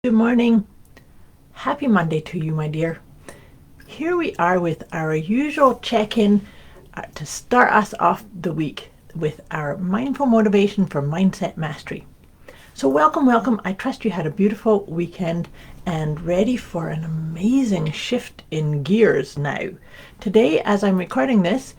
Good morning. Happy Monday to you, my dear. Here we are with our usual check-in to start us off the week with our mindful motivation for mindset mastery. So welcome, welcome. I trust you had a beautiful weekend and ready for an amazing shift in gears now. Today, as I'm recording this,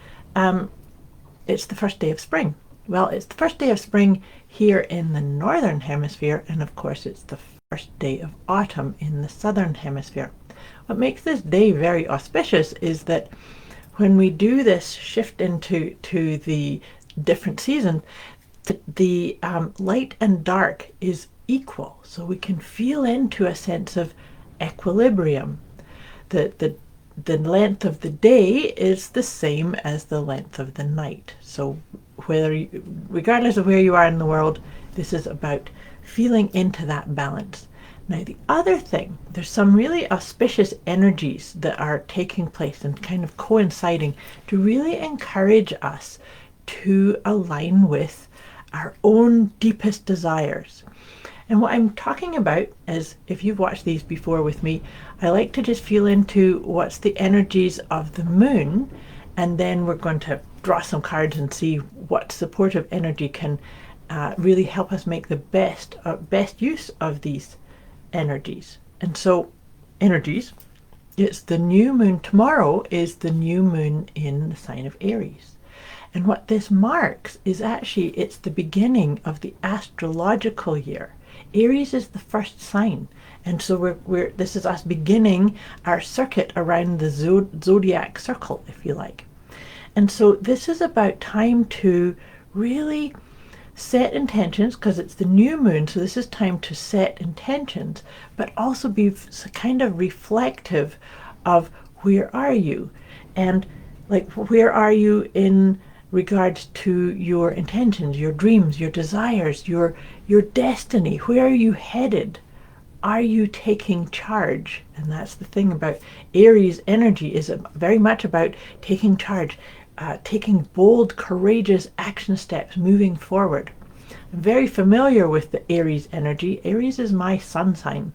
it's the first day of spring. Well, it's the first day of spring here in the northern hemisphere, and of course it's the first day of autumn in the southern hemisphere. What makes this day very auspicious is that when we do this shift into the different seasons, the light and dark is equal, so we can feel into a sense of equilibrium. The length of the day is the same as the length of the night. So regardless of where you are in the world, this is about feeling into that balance. Now, the other thing, there's some really auspicious energies that are taking place and kind of coinciding to really encourage us to align with our own deepest desires. And what I'm talking about is, if you've watched these before with me, I like to just feel into what's the energies of the moon, and then we're going to draw some cards and see what supportive energy can really help us make the best use of these energies. And so, energies, it's the new moon. Tomorrow is the new moon in the sign of Aries. And what this marks is actually, it's the beginning of the astrological year. Aries is the first sign, and so this is us beginning our circuit around the zodiac circle, if you like. And so this is about time to really set intentions, because it's the new moon, so this is time to set intentions, but also be kind of reflective of where are you, and like where are you in regards to your intentions, your dreams, your desires, your destiny. Where are you headed? Are you taking charge? And that's the thing about Aries energy, is very much about taking charge, taking bold, courageous action steps, moving forward. I'm very familiar with the Aries energy. Aries is my sun sign.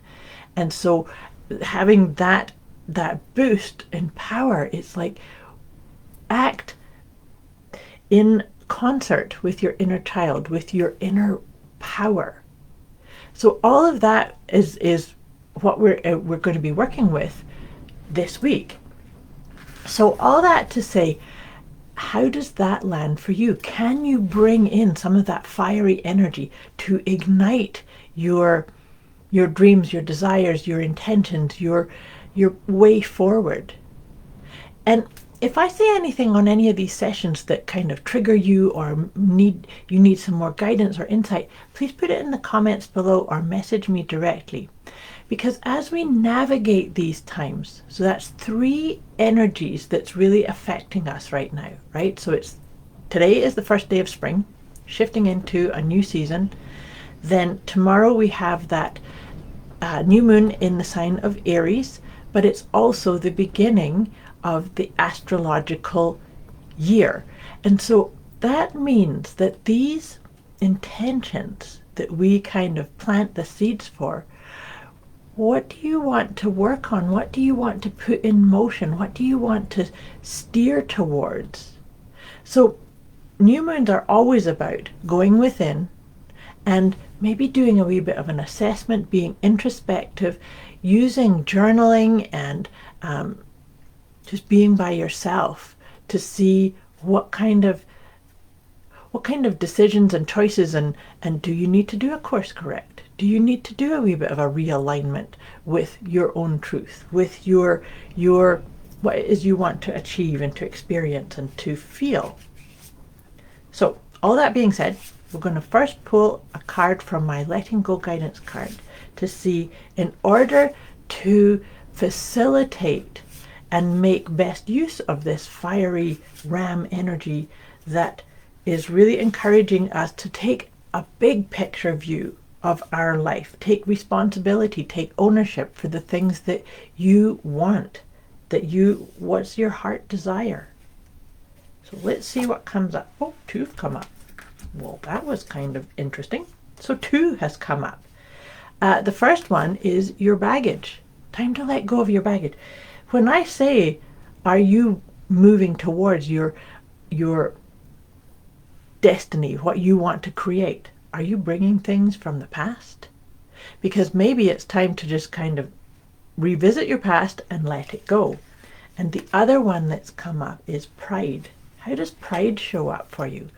And so having that boost in power, it's like act in concert with your inner child, with your inner power. So all of that is what we're going to be working with this week. So all that to say, how does that land for you? Can you bring in some of that fiery energy to ignite your dreams, your desires, your intentions, your way forward? And if I say anything on any of these sessions that kind of trigger you, or you need some more guidance or insight, please put it in the comments below or message me directly. Because as we navigate these times, so that's three energies that's really affecting us right now, right? So today is the first day of spring, shifting into a new season. Then tomorrow we have that new moon in the sign of Aries, but it's also the beginning of the astrological year. And so that means that these intentions that we kind of plant the seeds for, what do you want to work on? What do you want to put in motion? What do you want to steer towards? So new moons are always about going within and maybe doing a wee bit of an assessment, being introspective, using journaling and just being by yourself to see what kind of decisions and choices, and do you need to do a course correct? Do you need to do a wee bit of a realignment with your own truth, with your what it is you want to achieve and to experience and to feel? So all that being said, we're going to first pull a card from my Letting Go guidance card to see, in order to facilitate and make best use of this fiery ram energy that is really encouraging us to take a big picture view of our life, take responsibility, take ownership for the things that you want, what's your heart desire. So let's see what comes up. Oh, two have come up. Well, that was kind of interesting. So two has come up. The first one is your baggage. Time to let go of your baggage. When I say, are you moving towards your destiny, what you want to create? Are you bringing things from the past? Because maybe it's time to just kind of revisit your past and let it go. And the other one that's come up is pride. How does pride show up for you?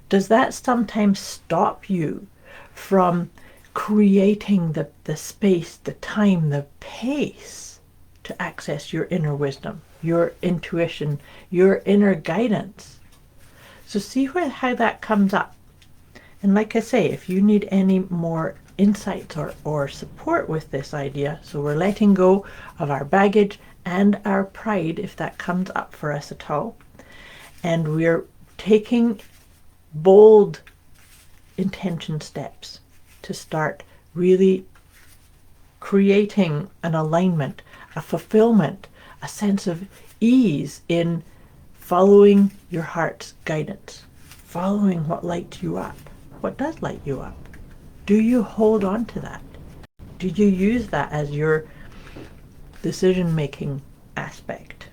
Does that sometimes stop you from creating the space, the time, the pace to access your inner wisdom, your intuition, your inner guidance? So see how that comes up. And like I say, if you need any more insights or support with this idea, so we're letting go of our baggage and our pride if that comes up for us at all, and we're taking bold intention steps to start really creating an alignment, a fulfillment, a sense of ease in following your heart's guidance, following what lights you up. What does light you up? Do you hold on to that? Do you use that as your decision-making aspect?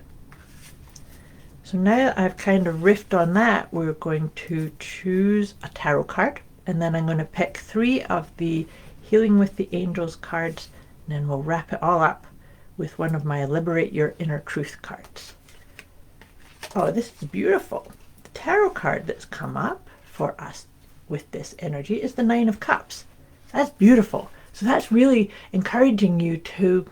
So now that I've kind of riffed on that, we're going to choose a tarot card, and then I'm going to pick 3 of the Healing with the Angels cards, and then we'll wrap it all up with one of my Liberate Your Inner Truth cards. Oh, this is beautiful. The tarot card that's come up for us with this energy is the 9 of Cups. That's beautiful. So that's really encouraging you to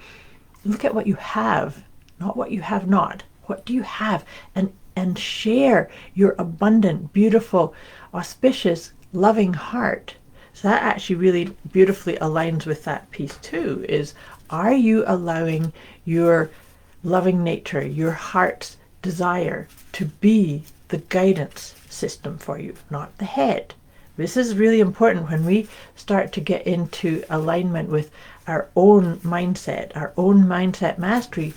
look at what you have, not what you have not. What do you have? And share your abundant, beautiful, auspicious, loving heart. So that actually really beautifully aligns with that piece too, is are you allowing your loving nature, your heart's desire to be the guidance system for you, not the head? This is really important when we start to get into alignment with our own mindset mastery.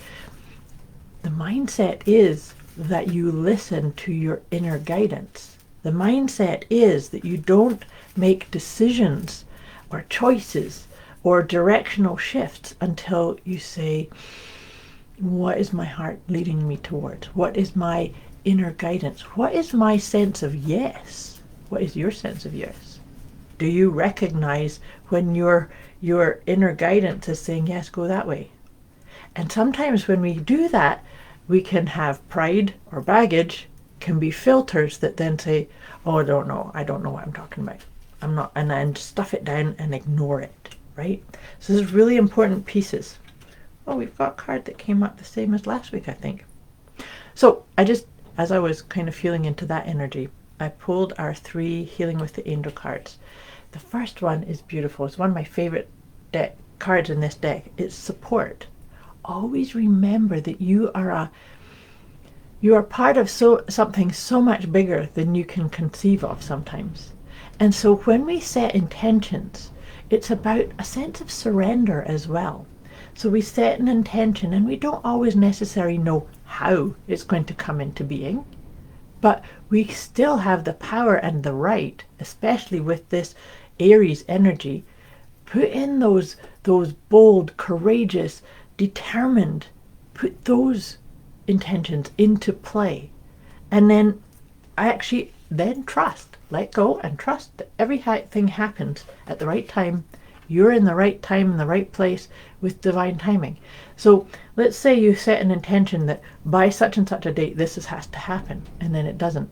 The mindset is that you listen to your inner guidance. The mindset is that you don't make decisions or choices or directional shifts until you say, what is my heart leading me towards? What is my inner guidance? What is my sense of yes? What is your sense of yes? Do you recognize when your inner guidance is saying, yes, go that way? And sometimes when we do that, we can have pride or baggage can be filters that then say, oh, I don't know what I'm talking about. I'm not, and then stuff it down and ignore it, right? So there's really important pieces. Oh, we've got a card that came up the same as last week, I think. So as I was kind of feeling into that energy, I pulled our 3 Healing with the Angel cards. The first one is beautiful. It's one of my favorite cards in this deck. It's support. Always remember that you are part of something so much bigger than you can conceive of sometimes. And so when we set intentions, it's about a sense of surrender as well. So we set an intention and we don't always necessarily know how it's going to come into being, but we still have the power and the right, especially with this Aries energy, put in those bold, courageous, determined, put those intentions into play. And then trust, let go and trust that everything happens at the right time. You're in the right time, in the right place with divine timing. So let's say you set an intention that by such and such a date, this has to happen, and then it doesn't.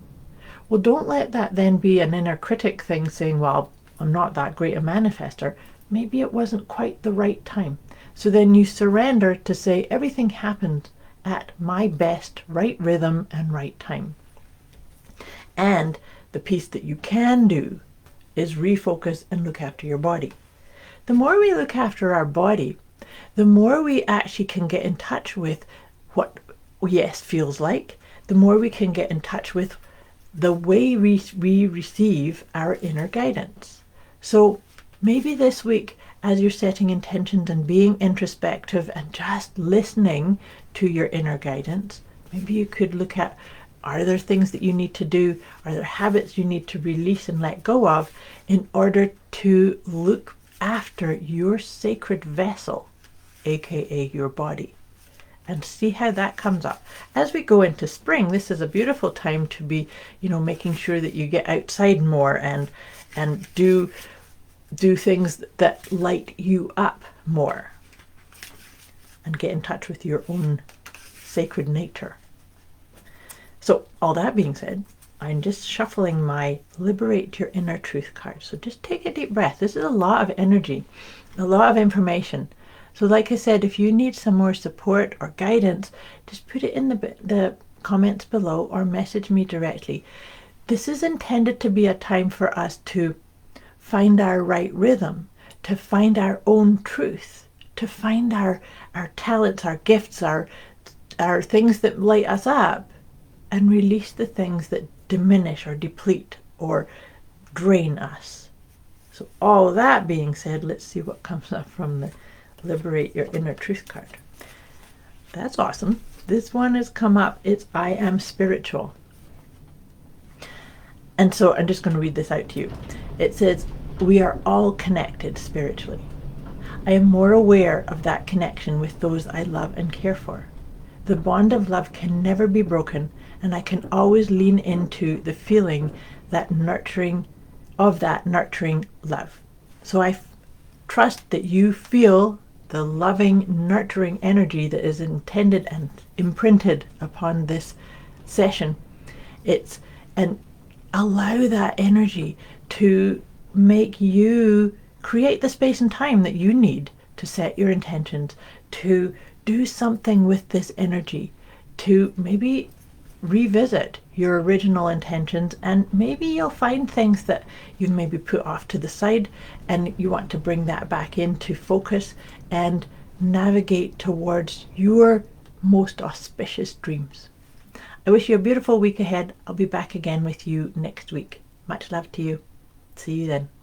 Well, don't let that then be an inner critic thing saying, well, I'm not that great a manifester. Maybe it wasn't quite the right time. So then you surrender to say everything happens at my best, right rhythm and right time. And the piece that you can do is refocus and look after your body. The more we look after our body, the more we actually can get in touch with what yes feels like, the more we can get in touch with the way we receive our inner guidance. So maybe this week, as you're setting intentions and being introspective and just listening to your inner guidance, maybe you could look at, are there things that you need to do? Are there habits you need to release and let go of in order to look after your sacred vessel, aka your body, and see how that comes up. As we go into spring, this is a beautiful time to be, making sure that you get outside more and do things that light you up more and get in touch with your own sacred nature. So all that being said, I'm just shuffling my Liberate Your Inner Truth card. So just take a deep breath. This is a lot of energy, a lot of information. So like I said, if you need some more support or guidance, just put it in the comments below or message me directly. This is intended to be a time for us to find our right rhythm, to find our own truth, to find our talents, our gifts, our things that light us up, and release the things that diminish or deplete or drain us. So all that being said, let's see what comes up from the Liberate Your Inner Truth card. That's awesome. This one has come up. It's I am spiritual. And so I'm just going to read this out to you. It says, we are all connected spiritually. I am more aware of that connection with those I love and care for. The bond of love can never be broken, and I can always lean into the feeling that nurturing love. So I trust that you feel the loving, nurturing energy that is intended and imprinted upon this session. And allow that energy to make you create the space and time that you need to set your intentions, to do something with this energy, to maybe revisit your original intentions, and maybe you'll find things that you've maybe put off to the side and you want to bring that back into focus and navigate towards your most auspicious dreams. I wish you a beautiful week ahead. I'll be back again with you next week. Much love to you. See you then.